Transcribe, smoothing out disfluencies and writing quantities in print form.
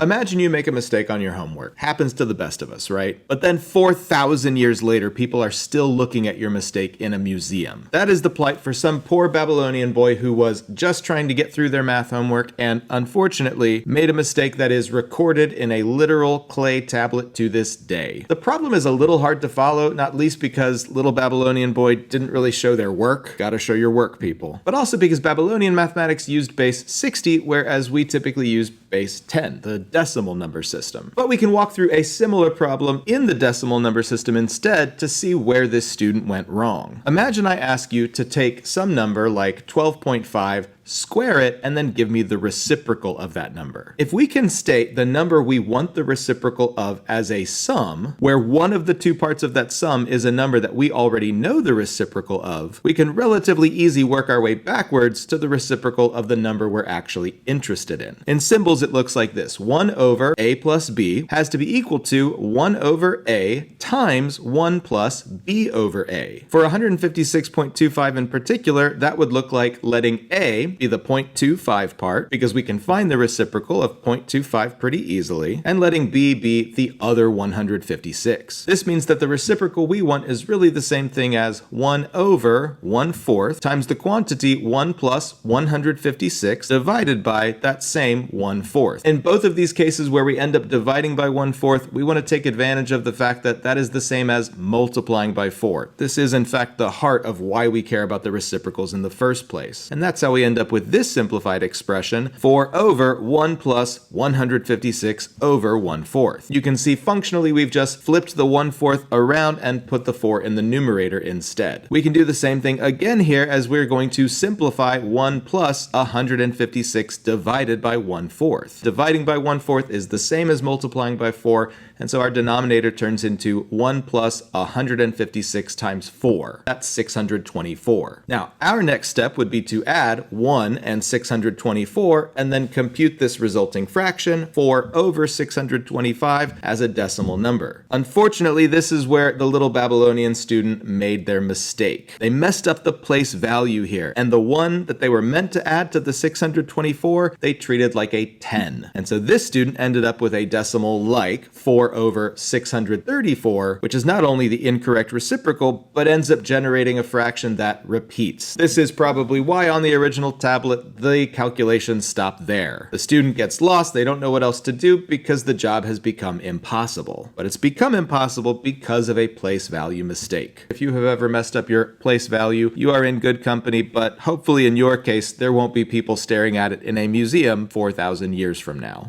Imagine you make a mistake on your homework. Happens to the best of us, right? But then 4,000 years later, people are still looking at your mistake in a museum. That is the plight for some poor Babylonian boy who was just trying to get through their math homework and, unfortunately, made a mistake that is recorded in a literal clay tablet to this day. The problem is a little hard to follow, not least because little Babylonian boy didn't really show their work. Gotta show your work, people. But also because Babylonian mathematics used base 60, whereas we typically use base 10, the decimal number system. But we can walk through a similar problem in the decimal number system instead to see where this student went wrong. Imagine I ask you to take some number like 12.5, square it, and then give me the reciprocal of that number. If we can state the number we want the reciprocal of as a sum, where one of the two parts of that sum is a number that we already know the reciprocal of, we can relatively easy work our way backwards to the reciprocal of the number we're actually interested in. In symbols, it looks like this. 1 over a plus b has to be equal to 1 over a times 1 plus b over a. For 156.25 in particular, that would look like letting a be the 0.25 part, because we can find the reciprocal of 0.25 pretty easily, and letting b be the other 156. This means that the reciprocal we want is really the same thing as 1 over 1/4 times the quantity 1 plus 156 divided by that same 1/4. In both of these cases where we end up dividing by 1/4, we want to take advantage of the fact that that is the same as multiplying by 4. This is in fact the heart of why we care about the reciprocals in the first place. And that's how we end up with this simplified expression, 4 over 1 plus 156 over 1/4. You can see functionally we've just flipped the 1/4 around and put the 4 in the numerator instead. We can do the same thing again here as we're going to simplify 1 plus 156 divided by 1/4. Dividing by 1/4 is the same as multiplying by 4, and so our denominator turns into 1 plus 156 times 4. That's 624. Now, our next step would be to add 1 and 624 and then compute this resulting fraction, 4 over 625, as a decimal number. Unfortunately, this is where the little Babylonian student made their mistake. They messed up the place value here, and the 1 that they were meant to add to the 624, they treated like a 10. And so this student ended up with a decimal like 4 over 634, which is not only the incorrect reciprocal, but ends up generating a fraction that repeats. This is probably why on the original tablet, the calculations stop there. The student gets lost, they don't know what else to do because the job has become impossible. But it's become impossible because of a place value mistake. If you have ever messed up your place value, you are in good company, but hopefully in your case, there won't be people staring at it in a museum 4,000 years from now.